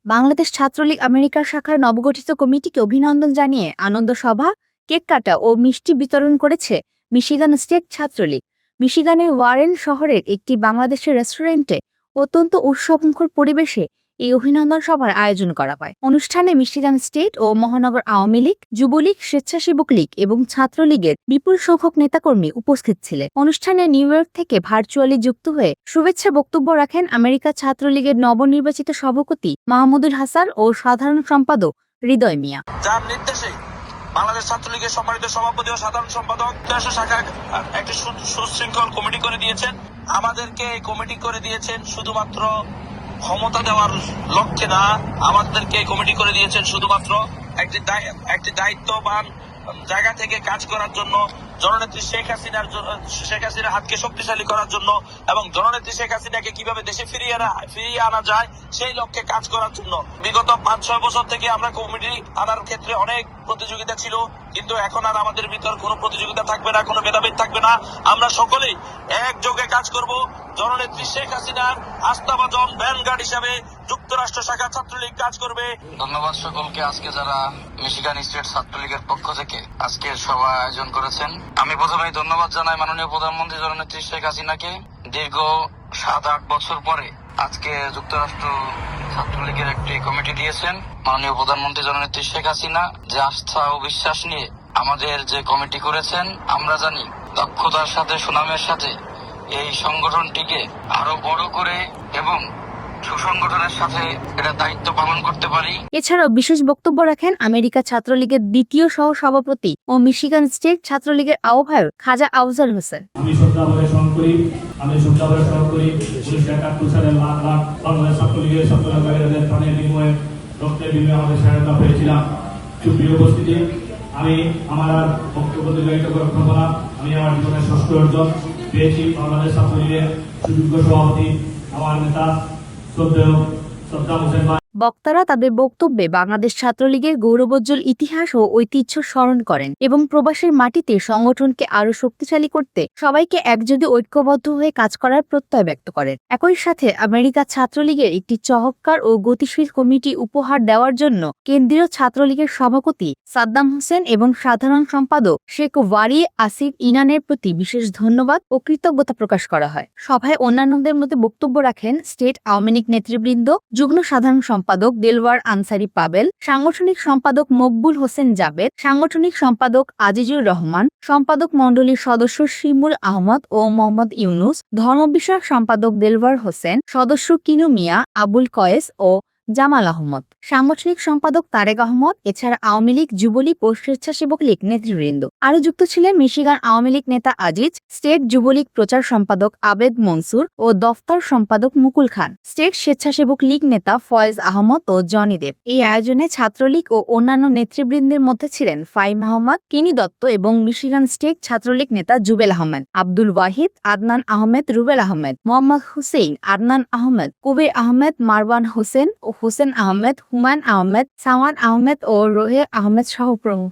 বাংলাদেশ ছাত্রলীগ আমেরিকার শাখার নবগঠিত কমিটিকে অভিনন্দন জানিয়ে আনন্দ সভা, কেক কাটা ও মিষ্টি বিতরণ করেছে মিশিগান স্টেট ছাত্রলীগ। মিশিগানের ওয়ারেন শহরের একটি বাংলাদেশের রেস্টুরেন্টে অত্যন্ত উৎসবমুখর পরিবেশে এই অভিনন্দন সভার আয়োজন করা হয়। অনুষ্ঠানে মিশিগান স্টেট ও মহানগর আওয়ামী লীগ, যুবলীগ, স্বেচ্ছাসেবক লীগ এবং ছাত্রলীগের বিপুল সংখ্যক নেতাকর্মী উপস্থিত ছিলেন। অনুষ্ঠানে নিউ ইয়র্ক থেকে ভার্চুয়ালি যুক্ত হয়ে শুভেচ্ছা বক্তব্য রাখেন আমেরিকা ছাত্রলীগের নবনির্বাচিত সভাপতি মাহমুদুল হাসান ও সাধারণ সম্পাদক হৃদয় মিয়া। যার নির্দেশে বাংলাদেশ ছাত্রলীগের সম্মানিত সভাপতি ও সাধারণ সম্পাদক শাখা একটি সুশৃঙ্খল কমিটি করে দিয়েছেন। আমাদেরকে এই কমিটি করে দিয়েছেন শুধুমাত্র ক্ষমতা দেওয়ার লক্ষ্যে না, আমাদেরকে এই কমিটি করে দিয়েছেন শুধুমাত্র একটি দায়িত্ববান জায়গা থেকে কাজ করার জন্য, জননেত্রী শেখ হাসিনার হাতকে শক্তিশালী করার জন্য এবং জননেত্রী শেখ হাসিনাকে কিভাবে দেশে ফিরিয়ে আনা যায় সেই লক্ষ্যে কাজ করার জন্য। বিগত 5-6 বছর থেকে আমরা কমিটি আনার ক্ষেত্রে অনেক প্রতিযোগিতা ছিল, কিন্তু এখন আর আমাদের ভিতর কোনো প্রতিযোগিতা থাকবে না, কোনো ভেদাভেদ থাকবে না। আমরা সকলেই একযোগে কাজ করব। জননেত্রী শেখ হাসিনার আস্থাভাজন ভ্যানগার্ড হিসাবে যুক্তরাষ্ট্র শাখা ছাত্রলীগ কাজ করবে। ধন্যবাদ সকলকে, আজকে যারা মিশিগান স্টেট ছাত্রলীগের পক্ষ থেকে আজকের সভা আয়োজন করেছেন। আমি প্রথমেই ধন্যবাদ জানাই মাননীয় প্রধানমন্ত্রী জননেত্রী শেখ হাসিনাকে। দীর্ঘ 7-8 বছর পরে আজকে যুক্তরাষ্ট্র ছাত্রলীগের একটি কমিটি দিয়েছেন মাননীয় প্রধানমন্ত্রী জননেত্রী শেখ হাসিনা। যে আস্থা ও বিশ্বাস নিয়ে আমাদের যে কমিটি করেছেন, আমরা জানি দক্ষতার সাথে, সুনামের সাথে এই সংগঠনটিকে আরো বড় করে এবং সুসংগঠনের সাথে এটা দায়িত্ব পালন করতে পারি। এছাড়াও বিশেষ বক্তব্য রাখেন আমেরিকা ছাত্রলীগের দ্বিতীয় সহ সভাপতি ও মিশিগান স্টেট ছাত্রলীগের আহ্বায়ক খাজা আফজাল হোসেন। আমি শ্রদ্ধাভরে স্মরণ করি 1971 সালের লাখ লাখ বাংলাদেশ ছাত্রলীগের ছাত্রলীগের প্রাণের বিনিময়ে, রক্তের বিনিময়ে আমাদের স্বাধীনতা পেয়েছিলাম। সুপ্রিয় উপস্থিতি, আমি আমার আর বক্তব্য দীর্ঘায়িত করব না। আমি আমার জীবনের ষষ্ঠ অর্জন পেয়েছি বাংলাদেশ ছাত্রলীগের সুযোগ্য সভাপতি আমার নেতা শ্রদ্ধা হোসেন। বক্তারা তাদের বক্তব্যে বাংলাদেশ ছাত্রলীগের গৌরবোজ্জ্বল ইতিহাস ও ঐতিহ্য স্মরণ করেন এবং প্রবাসের মাটিতে সংগঠনকে আরো শক্তিশালী করতে সবাইকে একযোগে ঐক্যবদ্ধ হয়ে কাজ করার প্রত্যয় ব্যক্ত করেন। একই সাথে আমেরিকা ছাত্রলীগের একটি চমৎকার ও গতিশীল কমিটি উপহার দেওয়ার জন্য কেন্দ্রীয় ছাত্রলীগের সভাপতি সাদ্দাম হোসেন এবং সাধারণ সম্পাদক শেখ ওয়ারি আসিফ ইনানের প্রতি বিশেষ ধন্যবাদ ও কৃতজ্ঞতা প্রকাশ করা হয়। সভায় অন্যান্যদের মধ্যে বক্তব্য রাখেন স্টেট আওয়ামী লীগ নেতৃবৃন্দ, যুগ্ম সাধারণ সম্পাদক দেলওয়ার আনসারি পাবেল, সাংগঠনিক সম্পাদক মকবুল হোসেন জাবেদ, সাংগঠনিক সম্পাদক আজিজুর রহমান, সম্পাদক মণ্ডলীর সদস্য শিমুল আহমদ ও মোহাম্মদ ইউনুস, ধর্ম বিষয়ক সম্পাদক দেলওয়ার হোসেন, সদস্য কিনু মিয়া, আবুল কয়েস ও জামাল আহমদ, সাংগঠনিক সম্পাদক তারেক আহমদ, এছাড়া আওয়ামী লীগ, যুবলীগ ও স্বেচ্ছাসেবক লীগ নেতৃবৃন্দ। আরো যুক্ত ছিলেন মিশিগান আওয়ামী লীগ নেতা আজিজ, স্টেট যুবলীগ প্রচার সম্পাদক আবেদ মনসুর ও দফতর সম্পাদক মুকুল খান, স্টেট স্বেচ্ছাসেবক লীগ নেতা ফয়েজ আহমদ ও জনি দেব। এই আয়োজনে ছাত্রলীগ ও অন্যান্য নেতৃবৃন্দের মধ্যে ছিলেন ফাইম আহমদ, কিনি দত্ত এবং মিশিগান স্টেট ছাত্রলীগ নেতা জুবেল আহমেদ, আব্দুল ওয়াহিদ, আদনান আহমেদ, রুবেল আহমেদ, মোহাম্মদ হুসেইন, আদনান আহমেদ, কবির আহমেদ, মারওয়ান হোসেন ও হোসেন আহমেদ, হুমায়ুন আহমেদ, সাওয়ান আহমেদ ও রোহে আহমেদ সহ প্রমুখ।